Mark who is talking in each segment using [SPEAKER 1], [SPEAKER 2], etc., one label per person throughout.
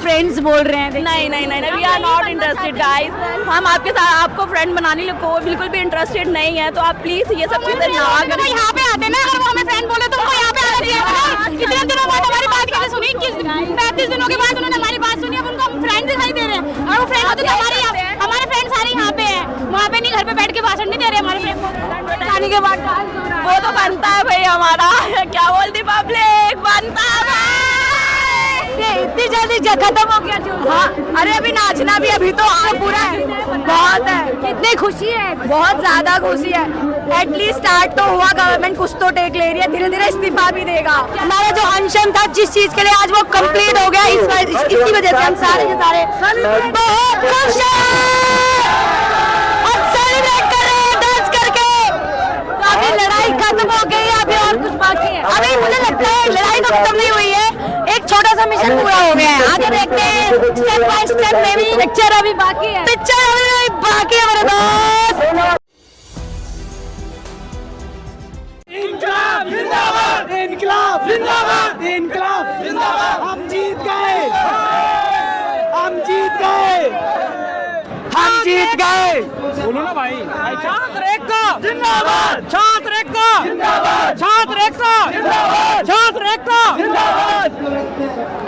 [SPEAKER 1] Friends बोल रहे हैं।
[SPEAKER 2] नहीं नहीं नहीं, we are not interested guys. हम आपके साथ आपको फ्रेंड बनाने को बिल्कुल भी इंटरेस्टेड नहीं है, तो आप प्लीज ये सब चीजें ना करें।
[SPEAKER 1] यहाँ पे आते ना, अगर वो हमें फ्रेंड बोले तो उनको यहाँ पे आना चाहिए। इतने दिनों बाद हमारी बात कैसे सुनी? 35 दिनों के बाद उन्होंने हमारी बात सुनी, अब उनको हम फ्रेंड दिखाई दे रहे हैं। और वो फ्रेंड होते तो हमारे फ्रेंड सारे यहाँ पे हैं, वहाँ पे नहीं, घर पे बैठ के भाषण नहीं दे रहे हमारे फ्रेंड खाने के बाद।
[SPEAKER 2] वो तो बनता है भाई हमारा, क्या बोलती पब्लिक, बनता है भाई।
[SPEAKER 1] इतनी जल्दी खत्म हो गया जो?
[SPEAKER 2] हाँ, अरे अभी नाचना भी अभी तो पूरा है, बहुत है।
[SPEAKER 1] कितनी खुशी है,
[SPEAKER 2] बहुत ज्यादा खुशी है। एटलीस्ट स्टार्ट तो हुआ, गवर्नमेंट कुछ तो टेक ले रही है, धीरे धीरे इस्तीफा भी देगा।
[SPEAKER 1] हमारा जो अनशन था जिस चीज के लिए, आज वो कंप्लीट हो गया। इसी वजह से हम सारे के सारे बहुत खुश हैं और सेलिब्रेट कर रहे हैं डांस करके। तो अभी लड़ाई खत्म हो गई है, अभी और कुछ बाकी है। अभी मुझे लगता है लड़ाई तो खत्म नहीं हुई है, एक छोटा सा मिशन पूरा हो गया है। आगे देखते हैं स्टेप बाय स्टेप में भी। पिक्चर अभी बाकी है, पिक्चर अभी बाकी है मेरे दोस्त।
[SPEAKER 3] इनकलाब जिंदाबाद, इनकलाब जिंदाबाद, इनकलाब जिंदाबाद। हम जीत गए, हम जीत गए, हम जीत गए। बोलो ना भाई। छात्र एकता जिंदाबाद, छात्र एकता जिंदाबाद, छात्र एकता जिंदाबाद, छात्र एकता जिंदाबाद।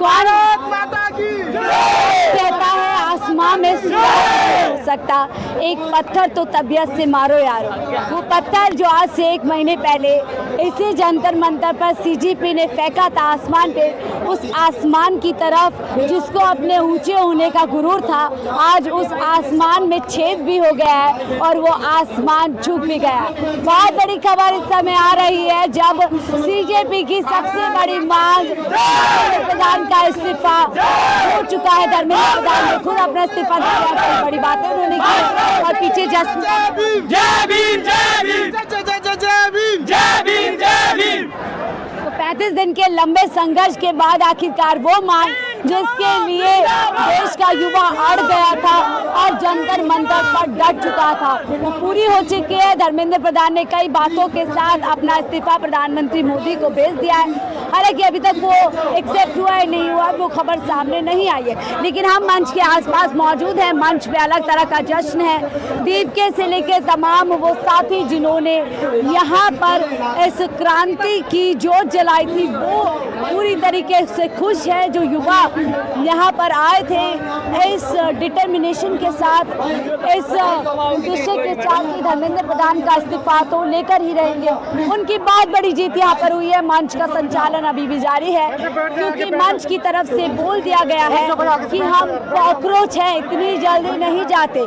[SPEAKER 1] भारत माता की कहता है आसमां में हो सकता, एक पत्थर तो तबीयत से मारो यारो। वो पत्थर जो आज से 1 महीने पहले इसी जंतर मंतर पर सीजीपी ने फेंका था आसमान पे, उस आसमान की तरफ जिसको अपने ऊंचे होने का गुरूर था, आज उस आसमान में छेद भी हो गया है और वो आसमान झुक भी गया। बहुत बड़ी खबर इस समय आ रही है, जब सीजेपी की सबसे बड़ी मांग प्रधान का इस्तीफा हो चुका है। धर्मेंद्र प्रधान ने खुद अपना इस्तीफा दिया, कई बड़ी बातें उन्होंने की और पीछे जश्न।
[SPEAKER 3] जय भीम, जय भीम, जय भीम, जय भीम, जय भीम।
[SPEAKER 1] तो 35 दिन के लंबे संघर्ष के बाद आखिरकार वो मांग जिसके लिए देश का युवा अड़ गया था और जंतर मंतर पर डट चुका था, वो पूरी हो चुकी है। धर्मेंद्र प्रधान ने कई बातों के साथ अपना इस्तीफा प्रधानमंत्री मोदी को भेज दिया है। हालांकि अभी तक वो एक्सेप्ट हुआ है नहीं हुआ, वो खबर सामने नहीं आई है, लेकिन हम मंच के आसपास मौजूद हैं। मंच पे अलग तरह का जश्न है। दीपके से लेकर तमाम वो साथी जिन्होंने यहाँ पर इस क्रांति की जोत जलाई थी, वो पूरी तरीके से खुश है। जो युवा यहाँ पर आए थे इस डिटर्मिनेशन के साथ, इस उद्देश्य के साथ कि धर्मेंद्र प्रधान का इस्तीफा तो लेकर ही रहेंगे, उनकी बहुत बड़ी जीत यहाँ पर हुई है। मंच का संचालन अभी भी जारी है, क्योंकि मंच की तरफ से बोल दिया गया है कि हम कॉकरोच हैं, इतनी जल्दी नहीं जाते।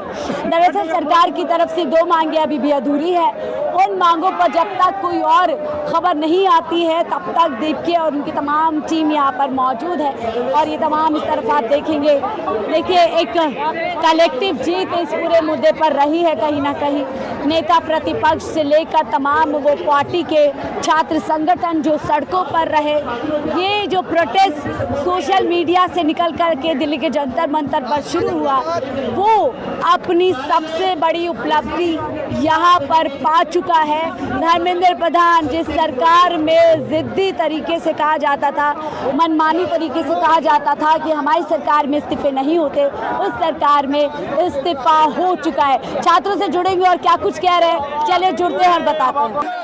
[SPEAKER 1] दरअसल सरकार की तरफ से 2 मांगे अभी भी अधूरी है। उन मांगों पर जब तक कोई और खबर नहीं आती है, तब तक दीपके और उनकी तमाम टीम यहाँ पर मौजूद है और ये तमाम इस तरफ आप देखेंगे। देखिए, एक कलेक्टिव जीत इस पूरे मुद्दे पर रही है। कहीं ना कहीं नेता प्रतिपक्ष से लेकर तमाम वो पार्टी के छात्र संगठन जो सड़कों पर रहे, ये जो प्रोटेस्ट सोशल मीडिया से निकल कर के दिल्ली के जंतर मंतर पर शुरू हुआ, वो अपनी सबसे बड़ी उपलब्धि यहाँ पर पा चुका है। धर्मेंद्र प्रधान, जिस सरकार में जिद्दी तरीके से कहा जाता था, मनमानी तरीके से कहा जाता था कि हमारी सरकार में इस्तीफे नहीं होते, उस सरकार में इस्तीफा हो चुका है। छात्रों से जुड़ेंगे और क्या कुछ कह रहे हैं, चलिए जुड़ते हैं और बताते हैं।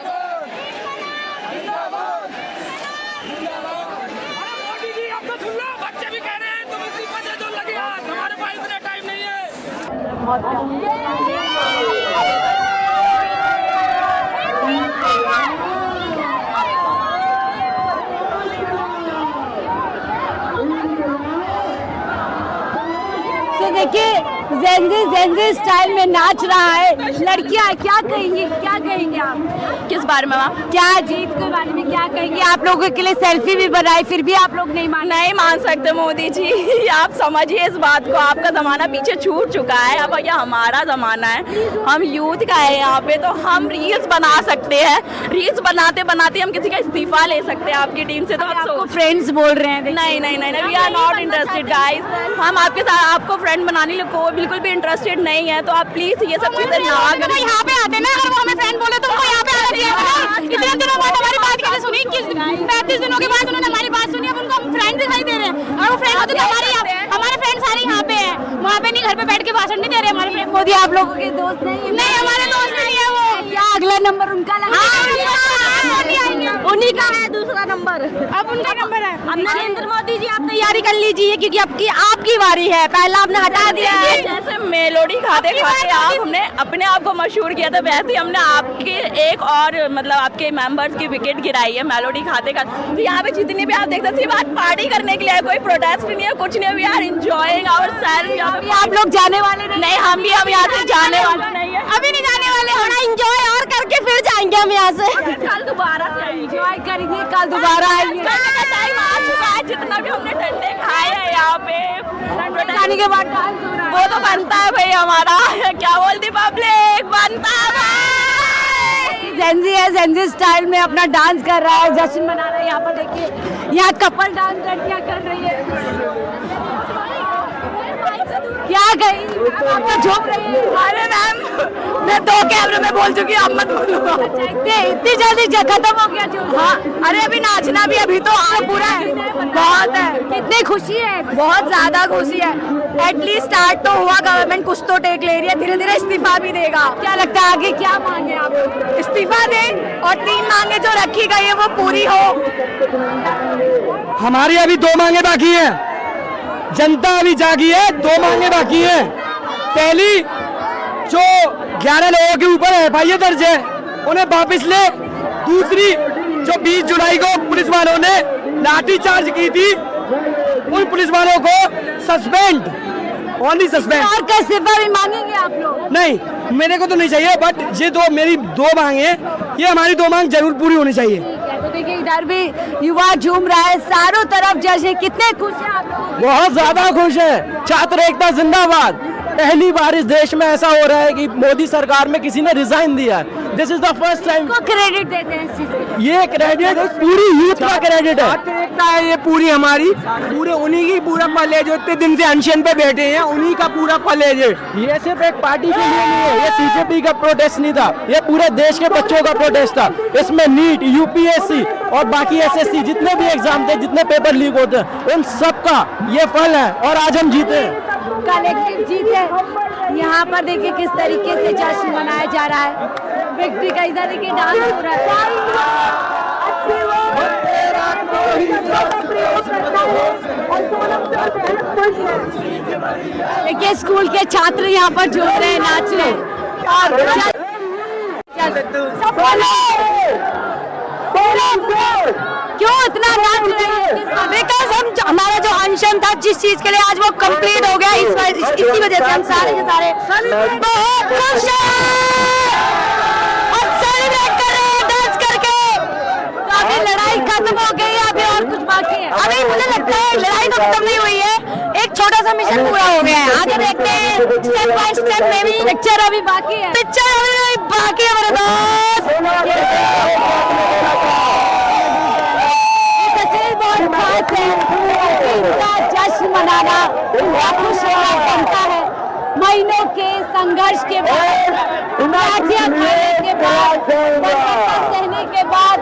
[SPEAKER 1] तो देखिए, जेंजी स्टाइल में नाच रहा है। लड़कियां क्या कहेंगे आप
[SPEAKER 2] किस बारे में मैम?
[SPEAKER 1] क्या जीत के बारे में क्या कहेंगे? आप लोगों के लिए सेल्फी भी बनाई, फिर भी आप लोग नहीं
[SPEAKER 2] मान सकते मोदी जी। आप समझिए इस बात को, आपका ज़माना पीछे छूट चुका है, अब ये हमारा ज़माना है। हम यूथ का है यहाँ पे, तो हम रील्स बना सकते हैं। रील्स बनाते बनाते हम किसी का इस्तीफा ले सकते हैं आपकी टीम से। तो
[SPEAKER 1] आपको फ्रेंड्स बोल रहे हैं?
[SPEAKER 2] नहीं नहीं नहीं, we are not interested guys. हम आपके साथ आपको फ्रेंड बनाने को बिल्कुल भी इंटरेस्टेड नहीं है, तो आप प्लीज ये सब चीजें ना करें।
[SPEAKER 1] यहाँ पे आते ना, अगर वो हमें फ्रेंड बोले तो उनको यहाँ पे आना चाहिए। इतने दिनों बाद हमारी बात कैसे सुनी? 35 दिनों के बाद उन्होंने हमारी बात सुनी, अब उनको हम फ्रेंड दिखाई दे रहे हैं। और वो फ्रेंड होते तो हमारे
[SPEAKER 2] भाषण नहीं दे रहे हमारे प्रेम
[SPEAKER 1] मोदी आप लोगों के दोस्त नहीं?
[SPEAKER 2] नहीं, हमारे दोस्त नहीं है वो।
[SPEAKER 1] क्या अगला नंबर उनका लगा?
[SPEAKER 2] उन्हीं का है दूसरा नंबर, अब उनका नंबर है। अब नरेंद्र मोदी जी आप तैयारी कर लीजिए क्योंकि आपकी बारी है, पहला आपने हटा दिया है। जैसे मेलोडी खाते खाते आप हमने अपने आप को मशहूर किया था, वैसे ही हमने आपके एक और मतलब आपके मेंबर्स की विकेट गिराई है मेलोडी खाते खाते। तो यहाँ पे जितनी भी आप देखते सिर्फ आज पार्टी करने के लिए है, कोई प्रोटेस्ट नहीं है, कुछ नहीं है। We are enjoying our self.
[SPEAKER 1] आप लोग जाने वाले
[SPEAKER 2] नहीं, हम यहाँ से जाने वाले नहीं है, अभी नहीं जाने वाले। थोड़ा एंजॉय और करके फिर जाएंगे हम यहाँ से। कल दोबारा से
[SPEAKER 1] एंजॉय करेंगे, कल दोबारा आएंगे।
[SPEAKER 2] टाइम आ चुका है, जितना भी हमने ठंडे खाए हैं यहाँ पे
[SPEAKER 1] जाने के बाद डांस हो रहा है।
[SPEAKER 2] वो तो बनता है भाई हमारा, क्या बोलती पब्लिक, बनता है भाई।
[SPEAKER 1] जेंजी है, जेंजी स्टाइल में अपना डांस कर रहा है, जश्न मना रहा है। यहाँ पर देखिए, यहाँ कपल डांस लड़कियाँ कर रही है। क्या गई आपका झोंक रही है?
[SPEAKER 2] अरे मैम, मैं 2 कैमरे में बोल चुकी हूँ, अब मत बोलो।
[SPEAKER 1] इतनी जल्दी खत्म हो गया जो?
[SPEAKER 2] हाँ, अरे अभी नाचना भी अभी तो पूरा है, बहुत है।
[SPEAKER 1] कितनी खुशी है?
[SPEAKER 2] बहुत ज्यादा खुशी है। एटलीस्ट स्टार्ट तो हुआ, गवर्नमेंट कुछ तो टेक ले रही है, धीरे धीरे इस्तीफा भी देगा।
[SPEAKER 1] क्या लगता है आगे क्या मांगे आप?
[SPEAKER 2] इस्तीफा दे और 3 मांगे जो रखी गई है वो पूरी हो।
[SPEAKER 3] हमारी अभी 2 मांगे बाकी हैं, जनता अभी जागी है। 2 मांगे बाकी हैं। पहली, जो 11 लोगों के ऊपर FIR दर्ज है उन्हें वापस ले। दूसरी, जो 20 जुलाई को पुलिस वालों ने लाठीचार्ज की थी उन पुलिस वालों को सस्पेंड, ओनली सस्पेंड।
[SPEAKER 1] और का इस्तीफा भी मांगेंगे आप लोग?
[SPEAKER 3] नहीं, मेरे को तो नहीं चाहिए, बट ये मेरी 2 मांग है, ये हमारी 2 मांग जरूर पूरी होनी चाहिए।
[SPEAKER 1] तो देखिए इधर भी युवा झूम रहा है, चारों तरफ जैसे। कितने खुश हैं आप लोग?
[SPEAKER 3] बहुत ज्यादा खुश है। छात्र एकता जिंदाबाद। पहली बार इस देश में ऐसा हो रहा है कि मोदी सरकार में किसी ने रिजाइन दिया। This is the first time.
[SPEAKER 1] को क्रेडिट देते हैं इस चीज के लिए?
[SPEAKER 3] ये क्रेडिट पूरी यूथ का क्रेडिट है। छात्र एकता है ये पूरी हमारी, पूरे उन्हीं की पूरा पल है जो इतने दिन से अनशन पे बैठे हैं, उन्हीं का पूरा पल है ये सिर्फ एक पार्टी के लिए नहीं है, ये CJP का प्रोटेस्ट नहीं था, ये पूरे देश के बच्चों का प्रोटेस्ट था। इसमें नीट, UPSC और बाकी SSC जितने भी एग्जाम थे, जितने पेपर लीक होते हैं, उन सबका ये फल है और आज हम जीते हैं।
[SPEAKER 1] कलेक्टिव जीत है। यहाँ पर देखिए किस तरीके से जश्न मनाया जा रहा है, विक्ट्री का। इधर देखिए डांस हो रहा है। देखिए स्कूल के छात्र यहाँ पर झूम रहे हैं, नाच रहे हैं। क्यों इतना नाच रहे हैं?
[SPEAKER 2] बिकॉज हमारा जो अनशन था जिस चीज के लिए आज वो कंप्लीट हो गया, इसी वजह से हम सारे के सारे बहुत खुश हैं और सेलिब्रेट कर रहे हैं डांस करके।
[SPEAKER 1] तो अभी लड़ाई खत्म हो गई है, अभी और कुछ बाकी है?
[SPEAKER 2] अभी मुझे लगता है लड़ाई तो खत्म नहीं हुई है, एक छोटा सा मिशन पूरा हो गया है। आगे देखते हैं स्टेप बाय स्टेप में भी।
[SPEAKER 1] पिक्चर अभी बाकी है?
[SPEAKER 2] पिक्चर अभी बाकी है मेरे दोस्त।
[SPEAKER 1] बहुत खास है, इनका जश्न मनाना पूरा खुश होना बनता है। महीनों के संघर्ष के बाद, लाठियां खाने के बाद, सहने के बाद,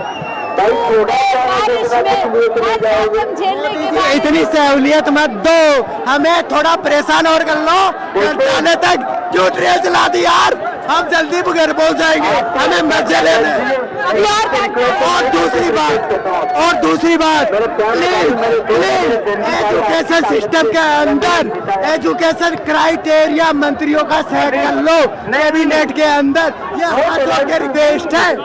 [SPEAKER 1] बारिश में मौसम झेलने के बाद,
[SPEAKER 3] इतनी सहूलियत मत दो हमें, थोड़ा परेशान और कर लो। जाने तक क्यों ट्रेन चला दी यार, हम जल्दी घर पहुंच जाएंगे, हमें मजे लेने। और दूसरी बात प्लीज एजुकेशन सिस्टम के अंदर एजुकेशन क्राइटेरिया मंत्रियों का सेट कर लो कैबिनेट के अंदर, ये हाथों के रिक्वेस्ट है।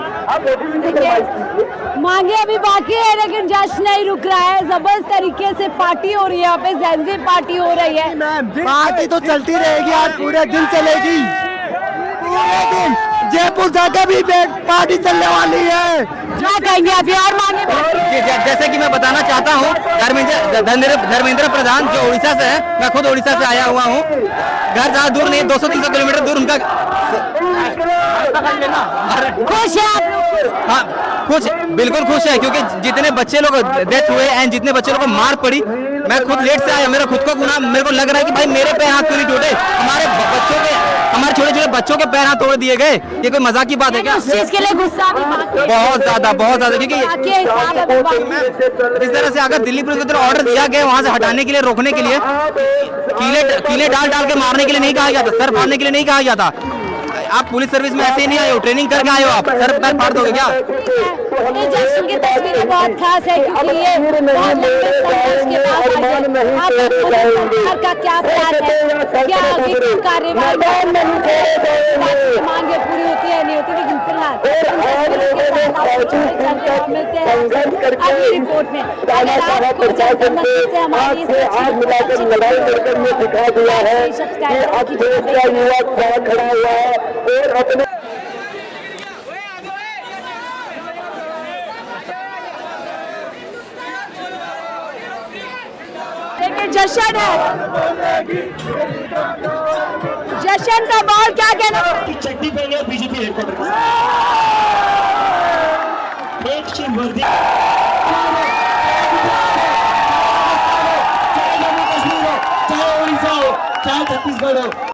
[SPEAKER 1] मांगे अभी बाकी है लेकिन जश्न नहीं रुक रहा है। जबरदस्त तरीके से पार्टी हो रही है यहाँ पे, जेंजी पार्टी हो रही है।
[SPEAKER 3] पार्टी तो चलती रहेगी, आज पूरे दिन चलेगी, पूरे दिन। जयपुर जाकर भी पार्टी चलने वाली है।
[SPEAKER 1] क्या कहेंगे अभी और मांगे बाकी?
[SPEAKER 4] जैसे कि मैं बताना चाहता हूँ, धर्मेंद्र प्रधान जो उड़ीसा से है, मैं खुद उड़ीसा से आया हुआ हूँ। घर ज़्यादा दूर नहीं, 200-300 किलोमीटर दूर उनका।
[SPEAKER 1] खुश है आप लोग?
[SPEAKER 4] हाँ खुश, बिल्कुल खुश है, क्योंकि जितने बच्चे लोग डेथ हुए एंड जितने बच्चे लोग को मार पड़ी, मैं खुद लेट से आया, मेरा खुद को गुनाह, मेरे को लग रहा है कि भाई मेरे पैर हाथ क्यों नहीं टूटे, हमारे छोटे छोटे बच्चों के पैर हाथ तोड़ दिए गए। ये कोई मजाक की बात है क्या?
[SPEAKER 1] उस चीज के लिए गुस्सा भी
[SPEAKER 4] बहुत ज्यादा, क्योंकि इस तरह से अगर दिल्ली पुलिस को ऑर्डर दिया गया वहाँ से हटाने के लिए, रोकने के लिए, कीले कीले डाल डाल के मारने के लिए नहीं कहा गया था, सर फाड़ने के लिए नहीं कहा गया था। आप पुलिस सर्विस में ऐसे ही नहीं आए हो, ट्रेनिंग करके आए हो, आप सर पैर फाड़ दोगे क्या?
[SPEAKER 1] ये जश्न की तस्वीरें बहुत खास है क्योंकि ये बहुत लंबे संघर्ष के बाद आई है। आप सरकार का क्या प्लान है, क्या आगे की कार्यवाही मांगे पूरी होती है नहीं होती, लेकिन फिलहाल मिलते हैं अगली रिपोर्ट में। अगर आपको से हमारी
[SPEAKER 3] लड़ाई लड़कर ये दिखा दिया है कि अब देश का युवा खड़ा हुआ है और अपने
[SPEAKER 1] जश्न है, जश्न का बहुत क्या कहना।
[SPEAKER 5] चट्टी पहने बीजेपी हेडक्वार्टर चाहे जम्मू कश्मीर हो, चाहे उड़ीसा हो, चाहे छत्तीसगढ़ हो,